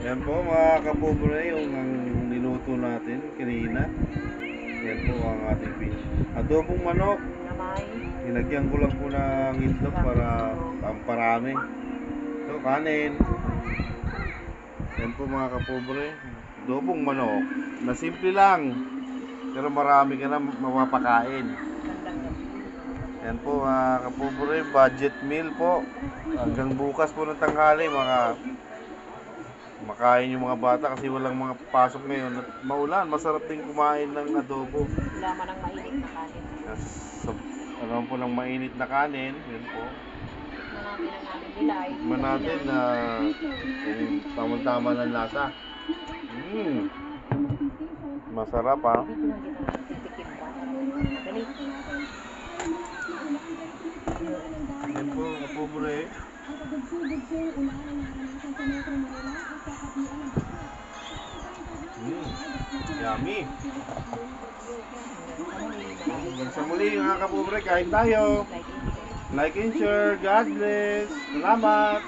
Yan po mga kapobre, yung ang niluto natin kanina. Yan po ang ating fish. Adobong manok. Nilagyan ko lang po ng itlog para parami. So, kanin. Yan po mga kapobre. Adobong manok. Na simple lang. Pero marami ka na mapapakain. Yan po mga kapobre. Budget meal po. Hanggang bukas po ng tanghali makain yung mga bata kasi walang mga pasok ngayon at maulan, masarap din kumain ng adobo. Wala man ang mainit na kanin. Ano po ng mainit na kanin, yun po. Manapin ang aming nilay. Tikman natin na tamang-tama ng lasa. Masarap ha. Titikim pa. Dali. Yan po, kapobre. Yummy. Hanggang sa muli mga kapobre, kain tayo. Like and share. God bless. Salamat.